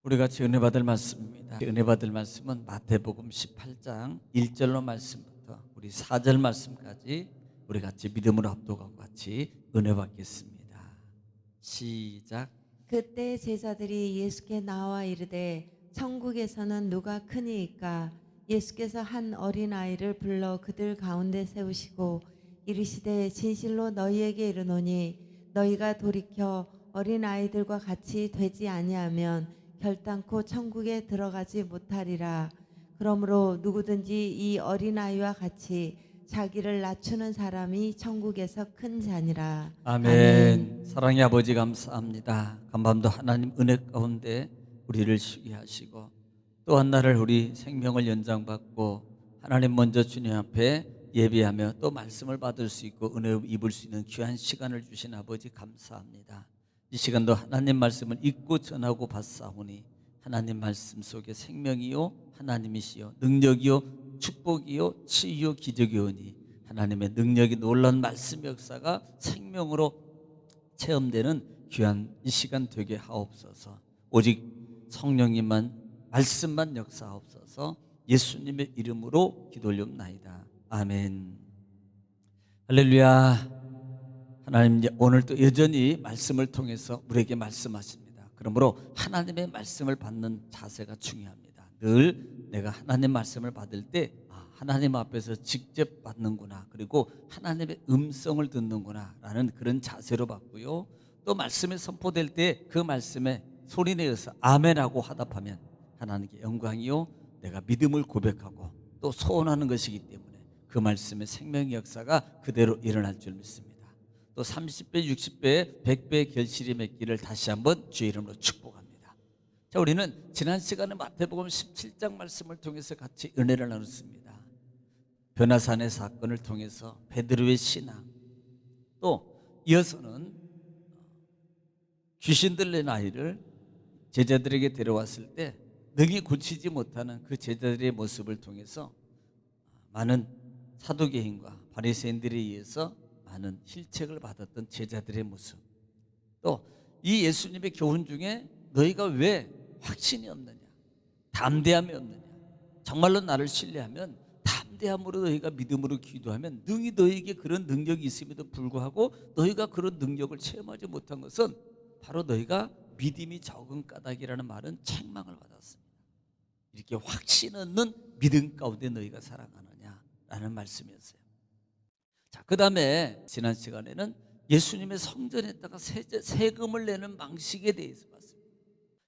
우리 같이 은혜 받을 말씀입니다. 은혜 받을 말씀은 마태복음 18장 1절로 말씀부터 우리 4절 말씀까지 우리 같이 믿음으로 합독하고 같이 은혜 받겠습니다. 시작. 그때 제자들이 예수께 나와 이르되 천국에서는 누가 크니이까? 예수께서 한 어린아이를 불러 그들 가운데 세우시고 이르시되 진실로 너희에게 이르노니 너희가 돌이켜 어린아이들과 같이 되지 아니하면 결단코 천국에 들어가지 못하리라. 그러므로 누구든지 이 어린아이와 같이 자기를 낮추는 사람이 천국에서 큰 자니라. 아멘. 사랑의 아버지 감사합니다. 간밤도 하나님 은혜 가운데 우리를 쉬게 하시고 또한 날을 우리 생명을 연장받고 하나님 먼저 주님 앞에 예배하며 또 말씀을 받을 수 있고 은혜 입을 수 있는 귀한 시간을 주신 아버지 감사합니다. 이 시간도 하나님 말씀을 읽고 전하고 받사오니 하나님 말씀 속에 생명이요 하나님이시요 능력이요 축복이요 치유요 기적이오니 하나님의 능력이 놀라운 말씀 역사가 생명으로 체험되는 귀한 이 시간 되게 하옵소서. 오직 성령님만 말씀만 역사하옵소서. 예수님의 이름으로 기도 올리옵나이다. 아멘. 할렐루야. 하나님 오늘 또 여전히 말씀을 통해서 우리에게 말씀하십니다. 그러므로 하나님의 말씀을 받는 자세가 중요합니다. 늘 내가 하나님 말씀을 받을 때 하나님 앞에서 직접 받는구나, 그리고 하나님의 음성을 듣는구나 라는 그런 자세로 받고요. 또 말씀이 선포될 때 그 말씀에 소리내어서 아멘하고 화답하면 하나님께 영광이요 내가 믿음을 고백하고 또 소원하는 것이기 때문에 그 말씀의 생명의 역사가 그대로 일어날 줄 믿습니다. 또 30배, 60배, 100배의 결실이 맺기를 다시 한번 주의 이름으로 축복합니다. 자, 우리는 지난 시간에 마태복음 17장 말씀을 통해서 같이 은혜를 나눴습니다. 변화산의 사건을 통해서 베드로의 신앙, 또 이어서는 귀신 들린 아이를 제자들에게 데려왔을 때 능히 고치지 못하는 그 제자들의 모습을 통해서 많은 사두개인과 바리새인들에 의해서 많은 힐책을 받았던 제자들의 모습, 또 이 예수님의 교훈 중에 너희가 왜 확신이 없느냐, 담대함이 없느냐, 정말로 나를 신뢰하면 담대함으로 너희가 믿음으로 기도하면 능히 너희에게 그런 능력이 있음에도 불구하고 너희가 그런 능력을 체험하지 못한 것은 바로 너희가 믿음이 적은 까닭이라는 말은 책망을 받았습니다. 이렇게 확신 없는 믿음 가운데 너희가 살아가느냐라는 말씀이었어요. 자, 그 다음에 지난 시간에는 예수님의 성전에다가 세금을 내는 방식에 대해서 봤습니다.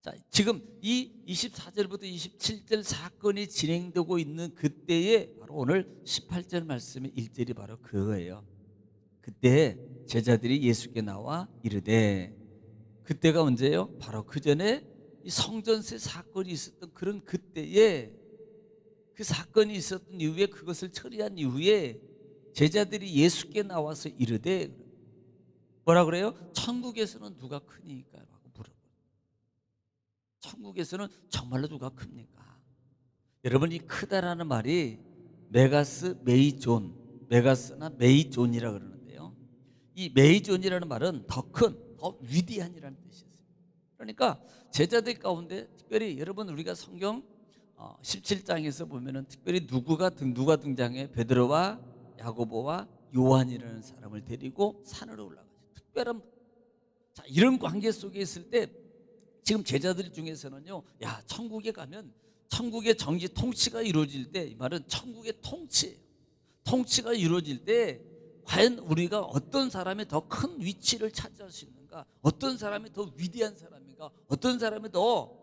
자, 지금 이 24절부터 27절 사건이 진행되고 있는 그때에 바로 오늘 18절 말씀의 1절이 바로 그거예요. 그때 제자들이 예수께 나와 이르되, 그때가 언제예요? 바로 그 전에 이 성전세 사건이 있었던 그런 그때에, 그 사건이 있었던 이후에, 그것을 처리한 이후에 제자들이 예수께 나와서 이르되, 뭐라 그래요? 천국에서는 누가 크니까? 라고 물어봐요. 천국에서는 정말로 누가 큽니까? 여러분, 이 크다라는 말이 메가스 메이존, 메가스나 메이존이라 그러는데요, 이 메이존이라는 말은 더 큰, 더 위대한이라는 뜻이었어요. 그러니까 제자들 가운데 특별히 여러분 우리가 성경 17장에서 보면은 특별히 누가 등장해? 베드로와 야고보와 요한이라는 사람을 데리고 산으로 올라가죠. 특별한, 자, 이런 관계 속에 있을 때 지금 제자들 중에서는요, 야, 천국에 가면 천국의 정치 통치가 이루어질 때, 이 말은 천국의 통치예요. 통치가 이루어질 때 과연 우리가 어떤 사람이 더 큰 위치를 차지할 수 있는가, 어떤 사람이 더 위대한 사람인가, 어떤 사람이 더,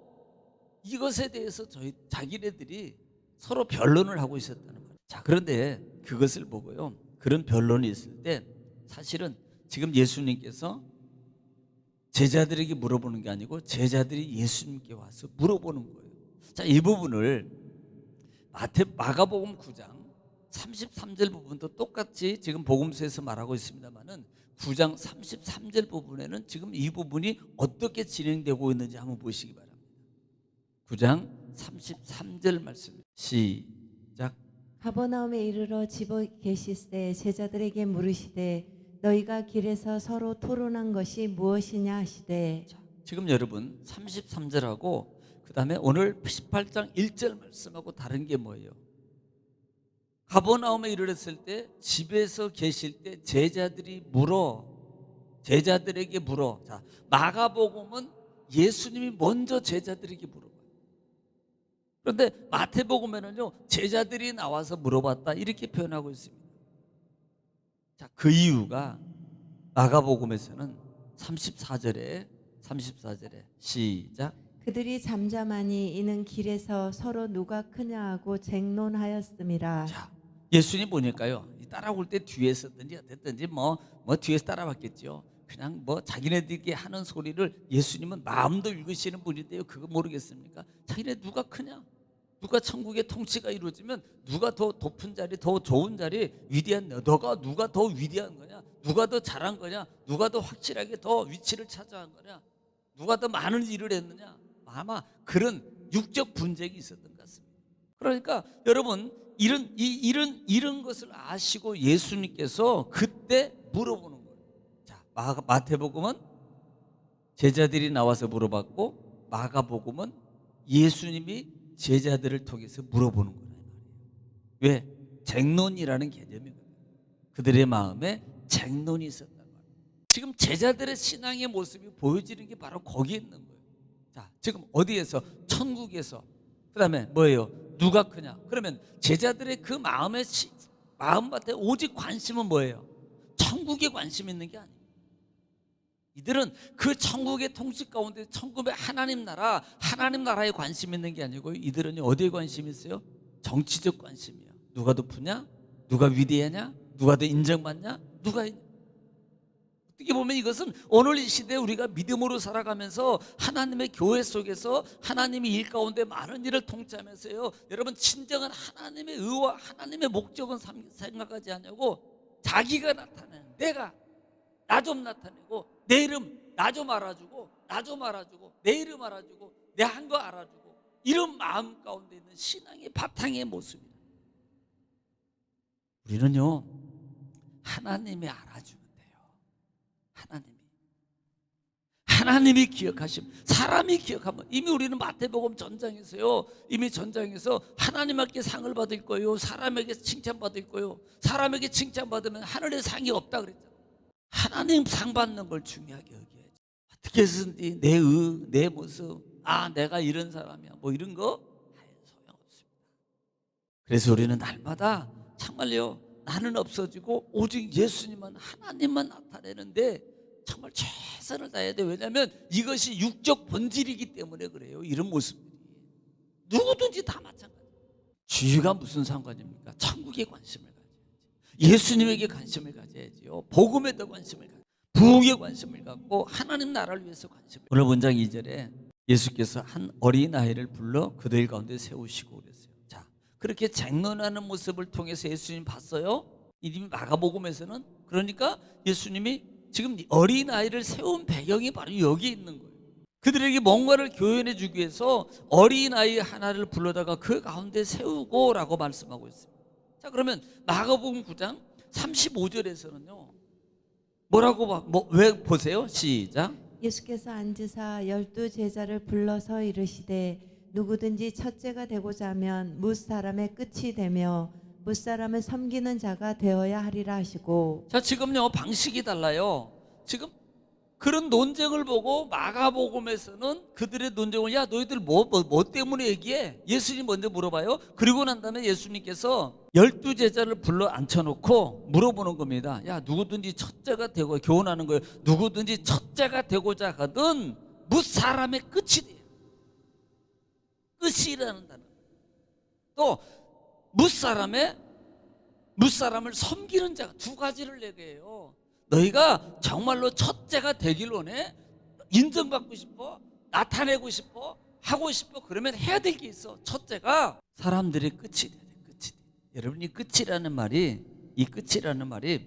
이것에 대해서 자기네들이 서로 변론을 하고 있었다는 거예요. 자, 그런데 그것을 보고요, 그런 변론이 있을 때 사실은 지금 예수님께서 제자들에게 물어보는 게 아니고 제자들이 예수님께 와서 물어보는 거예요. 자, 이 부분을 마가복음 9장 33절 부분도 똑같이 지금 복음서에서 말하고 있습니다만은 9장 33절 부분에는 지금 이 부분이 어떻게 진행되고 있는지 한번 보시기 바랍니다. 9장 33절 말씀 시작. 가버나움에 이르러 집에 계시되 제자들에게 물으시되 너희가 길에서 서로 토론한 것이 무엇이냐 하시되. 지금 여러분 33절하고 그 다음에 오늘 18장 1절 말씀하고 다른 게 뭐예요? 가버나움에 이르렀을 때 집에서 계실 때 제자들에게 물어. 자, 마가복음은 예수님이 먼저 제자들에게 물어봐요. 그런데 마태복음에는요, 제자들이 나와서 물어봤다 이렇게 표현하고 있습니다. 자, 그 이유가 마가복음에서는 34절에 시작. 그들이 잠잠하니 이는 길에서 서로 누가 크냐 하고 쟁론하였음이라. 자, 예수님 보니까요, 따라올 때 뒤에 있었든지 어땠든지 뭐 뒤에서 따라왔겠죠. 그냥 뭐 자기네들이 하는 소리를 예수님은 마음도 읽으시는 분인데요, 그거 모르겠습니까? 자기네 누가 크냐? 누가 천국의 통치가 이루어지면 누가 더 높은 자리, 더 좋은 자리, 위대한 너가 누가 더 위대한 거냐? 누가 더 잘한 거냐? 누가 더 확실하게 더 위치를 차지한 거냐? 누가 더 많은 일을 했느냐? 아마 그런 육적 분쟁이 있었던 것 같습니다. 그러니까 여러분 이런 것을 아시고 예수님께서 그때 물어보는 거예요. 자, 마태복음은 제자들이 나와서 물어봤고 마가복음은 예수님이 제자들을 통해서 물어보는 거예요. 왜? 쟁론이라는 개념이거든요. 그들의 마음에 쟁론이 있었단 말이에요. 지금 제자들의 신앙의 모습이 보여지는 게 바로 거기에 있는 거예요. 자, 지금 어디에서? 천국에서. 그 다음에 뭐예요? 누가 크냐? 그러면 제자들의 그 마음밭에 오직 관심은 뭐예요? 천국에 관심 있는 게 아니에요. 이들은 그 천국의 통치 가운데 천국의 하나님 나라에 관심 있는 게 아니고 이들은 어디에 관심이 있어요? 정치적 관심이야. 누가 높으냐? 누가 위대하냐? 누가 더 인정받냐? 어떻게 보면 이것은 오늘 이 시대에 우리가 믿음으로 살아가면서 하나님의 교회 속에서 하나님이 일 가운데 많은 일을 통치하면서요, 여러분 진정한 하나님의 의와 하나님의 목적은 생각하지 않냐고 자기가 나타내는, 내가 나 좀 나타내고 내 이름 나 좀 알아주고 내 이름 알아주고 내 한 거 알아주고, 이런 마음 가운데 있는 신앙의 바탕의 모습입니다. 우리는요, 하나님이 알아주면 돼요. 하나님이 기억하심, 사람이 기억하면 이미 우리는 마태복음 전장에서요, 이미 전장에서 하나님께 상을 받을 거예요, 사람에게 칭찬받을 거예요. 사람에게 칭찬받으면 하늘에 상이 없다 그랬잖아요. 하나님 상 받는 걸 중요하게 여겨야지. 어떻게 해서든지 내 모습, 내가 이런 사람이야, 뭐 이런 거 소용없습니다. 그래서 우리는 날마다 정말요, 나는 없어지고 오직 예수님만, 하나님만 나타내는데 정말 최선을 다해야 돼요. 왜냐하면 이것이 육적 본질이기 때문에 그래요. 이런 모습들이 누구든지 다 마찬가지예요. 주의가 무슨 상관입니까? 천국에 관심을 가져야지, 예수님에게 관심을 가져야지요. 복음에 더 관심을 가져, 부흥에 관심을 갖고 하나님 나라를 위해서 관심을. 오늘 본장 2절에 예수께서 한 어린아이를 불러 그들 가운데 세우시고 그랬어요. 자, 그렇게 쟁론하는 모습을 통해서 예수님 봤어요. 이미 마가복음에서는. 그러니까 예수님이 지금 어린아이를 세운 배경이 바로 여기 있는 거예요. 그들에게 뭔가를 교훈해 주기 위해서 어린아이 하나를 불러다가 그 가운데 세우고 라고 말씀하고 있습니다. 자, 그러면 마가복음 9장 35절에서는요 왜 보세요? 시작. 예수께서 앉으사 12제자를 불러서 이르시되 누구든지 첫째가 되고자 하면 뭇사람의 끝이 되며 뭇사람을 섬기는 자가 되어야 하리라 하시고. 자, 지금요 방식이 달라요. 지금 그런 논쟁을 보고 마가복음에서는 그들의 논쟁을, 야 너희들 뭐 때문에 얘기해? 예수님 먼저 물어봐요. 그리고 난 다음에 예수님께서 12제자를 불러 앉혀놓고 물어보는 겁니다. 야, 누구든지 첫째가 되고, 교훈하는 거예요. 누구든지 첫째가 되고자 하든 뭇사람의 끝이 돼요. 끝이라는 단어. 또 뭇사람을 섬기는 자가, 두 가지를 얘기해요. 너희가 정말로 첫째가 되길 원해? 인정받고 싶어? 나타내고 싶어? 하고 싶어? 그러면 해야 될 게 있어. 첫째가 사람들의 끝이 돼야 돼. 여러분이 끝이라는 말이, 이 끝이라는 말이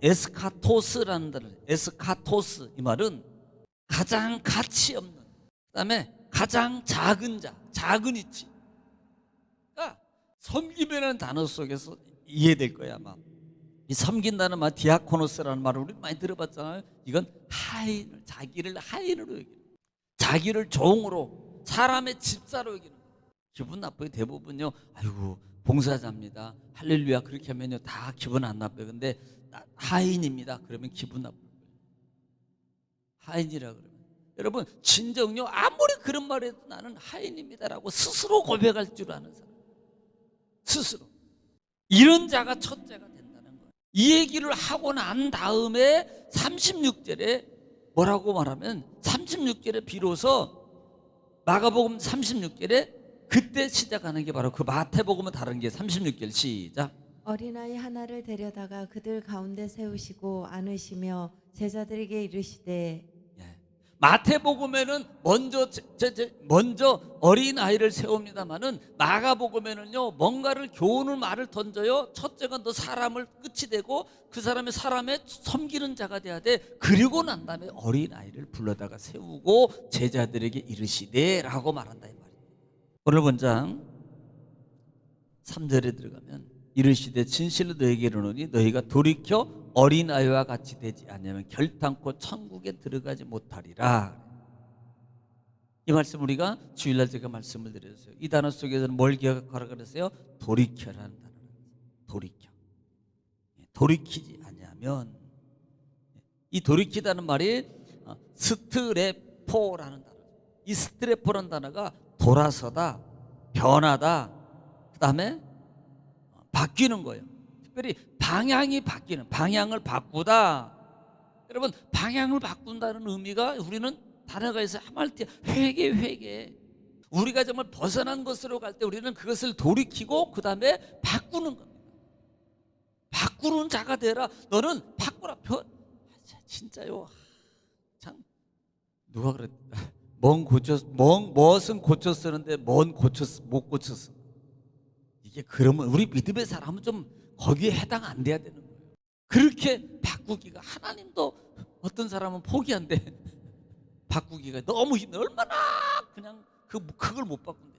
에스카토스라는 단어. 에스카토스, 이 말은 가장 가치 없는, 그다음에 가장 작은 자, 작은 이치. 그러니까 섬김이라는 단어 속에서 이해될 거야 아마. 이 섬긴다는 말, 디아코노스라는 말을 우리 많이 들어봤잖아요. 이건 하인을, 자기를 하인으로 여기는, 자기를 종으로 사람의 집사로 여기는 거예요. 기분 나쁘게 대부분요. 아이고 봉사자입니다. 할렐루야 그렇게 하면요 다 기분 안 나빠요. 근데 하인입니다. 그러면 기분 나빠요. 하인이라 그러면 여러분 진정요 아무리 그런 말 해도 나는 하인입니다라고 스스로 고백할 줄 아는 사람, 스스로 이런 자가 첫째가 된다는 거예요. 이 얘기를 하고 난 다음에 36절에 뭐라고 말하면 36절에 비로소 마가복음 36절에 그때 시작하는 게 바로 그 마태복음은 다른 게 36절 시작. 어린아이 하나를 데려다가 그들 가운데 세우시고 안으시며 제자들에게 이르시되. 마태복음에는 먼저 어린 아이를 세웁니다만은 마가복음에는요 뭔가를 교훈을 말을 던져요. 첫째가 너 사람을 끝이 되고 그 사람의 섬기는 자가 돼야 돼. 그리고 난 다음에 어린 아이를 불러다가 세우고 제자들에게 이르시되라고 말한다 이 말이에요. 오늘 본장 3절에 들어가면 이르시되 진실로 너희에게 이르노니 너희가 돌이켜 어린아이와 같이 되지 않으면 결탄코 천국에 들어가지 못하리라. 이 말씀 우리가 주일날 제가 말씀을 드렸어요. 이 단어 속에서는 뭘 기억하라 그랬어요? 돌이켜라는 단어. 돌이켜. 돌이키지 아니하면 이 돌이키다는 말이 스트레포라는 단어. 이 스트레포라는 단어가 돌아서다, 변하다, 그 다음에 바뀌는 거예요. 특별히 방향이 바뀌는, 방향을 바꾸다. 여러분 방향을 바꾼다는 의미가 우리는 단어가 있어요. 하말티 회개. 우리가 정말 벗어난 것으로 갈 때 우리는 그것을 돌이키고 그 다음에 바꾸는 겁니다. 바꾸는 자가 되라. 너는 바꾸라. 진짜요. 참 누가 그랬? 무엇은 고쳐 쓰는데 못 고쳤어. 이게 그러면 우리 믿음의 사람은 좀 거기에 해당 안 돼야 되는 거예요. 그렇게 바꾸기가 하나님도 어떤 사람은 포기한대. 바꾸기가 너무 힘들어. 얼마나 그냥 그걸 못 바꾼대.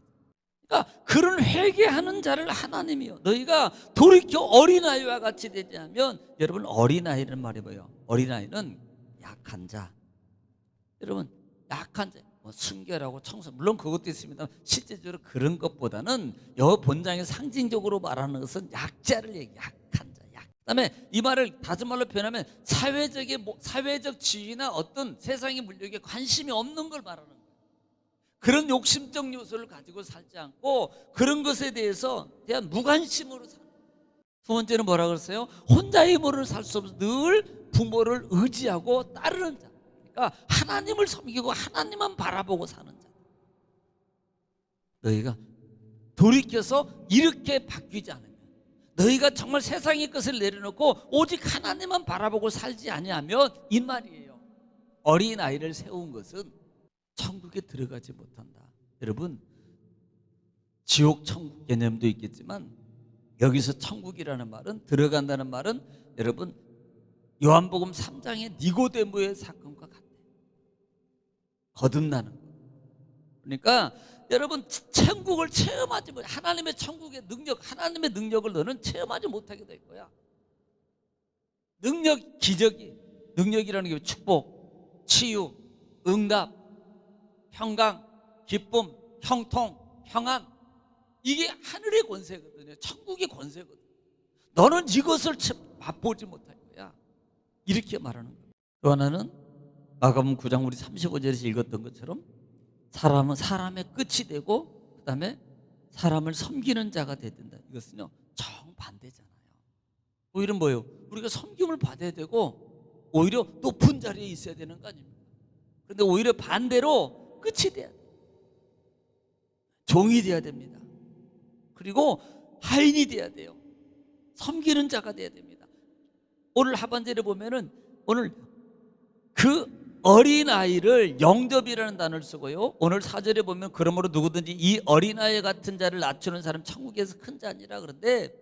그러니까 그런 회개하는 자를 하나님이요. 너희가 돌이켜 어린아이와 같이 되지 않으면 여러분 어린아이는 말이 뭐예요? 어린아이는 약한 자. 여러분 약한 자. 순결하고 청소 물론 그것도 있습니다. 실제적으로 그런 것보다는 여 본장에 상징적으로 말하는 것은 약자를 얘기해. 약한 자. 그다음에 이 말을 다른 말로 표현하면 사회적 지위나 어떤 세상의 물욕에 관심이 없는 걸 말하는 거예요. 그런 욕심적 요소를 가지고 살지 않고 그런 것에 대한 무관심으로 사는 거예요. 두 번째는 뭐라고 그랬어요? 혼자의 힘으로 살 수 없어 늘 부모를 의지하고 따르는 자. 그러니까 하나님을 섬기고 하나님만 바라보고 사는 자. 너희가 돌이켜서 이렇게 바뀌지 않으면 너희가 정말 세상의 것을 내려놓고 오직 하나님만 바라보고 살지 아니하면 이 말이에요. 어린아이를 세운 것은 천국에 들어가지 못한다. 여러분 지옥 천국 개념도 있겠지만 여기서 천국이라는 말은 들어간다는 말은 여러분 요한복음 3장의 니고데모의 사건과 같아요. 거듭나는 거. 그러니까 여러분 천국을 체험하지 못, 하나님의 천국의 능력, 하나님의 능력을 너는 체험하지 못하게 될 거야. 능력이라는 게 축복, 치유, 응답, 평강, 기쁨, 형통, 평안. 이게 하늘의 권세거든요. 천국의 권세거든요. 너는 이것을 맛보지 못할 거야. 이렇게 말하는 거예요. 또 하나는 마가복음 9장 우리 35절에서 읽었던 것처럼 사람은 사람의 끝이 되고 그 다음에 사람을 섬기는 자가 돼야 된다. 이것은요 정반대잖아요. 오히려 뭐예요? 우리가 섬김을 받아야 되고 오히려 높은 자리에 있어야 되는 거 아닙니까? 그런데 오히려 반대로 끝이 돼야 돼요. 종이 돼야 됩니다. 그리고 하인이 돼야 돼요. 섬기는 자가 돼야 됩니다. 오늘 하반절에 보면은 오늘 그 어린아이를 영접이라는 단어를 쓰고요. 오늘 4절에 보면 그러므로 누구든지 이 어린아이 같은 자를 낮추는 사람 천국에서 큰 자니라. 그런데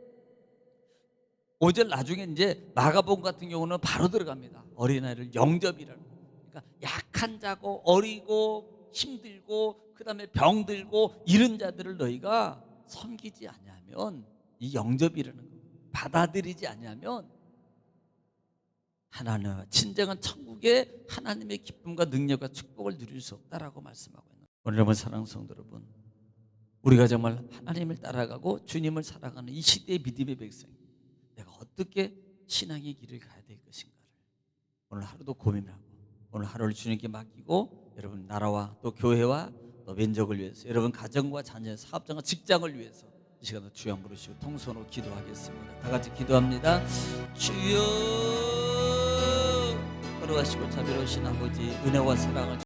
5절 나중에 이제 마가복음 같은 경우는 바로 들어갑니다. 어린아이를 영접이라는. 그러니까 약한 자고 어리고 힘들고 그다음에 병들고 이런 자들을 너희가 섬기지 아니하면 이 영접이라는 거 받아들이지 아니하면 하나님 진정한 천국의 하나님의 기쁨과 능력과 축복을 누릴 수 없다라고 말씀하고 있는 거예요. 오늘 여러분 사랑하는 성도 여러분, 우리가 정말 하나님을 따라가고 주님을 살아가는 이 시대의 믿음의 백성, 내가 어떻게 신앙의 길을 가야 될 것인가를 오늘 하루도 고민하고 오늘 하루를 주님께 맡기고 여러분 나라와 또 교회와 또 민족을 위해서 여러분 가정과 자녀, 사업장과 직장을 위해서 이 시간에 주여 한번 부르시고 통성으로 기도하겠습니다. 다 같이 기도합니다. 주여, 걸어가시고 자비로우신 아버지, 은혜와 사랑을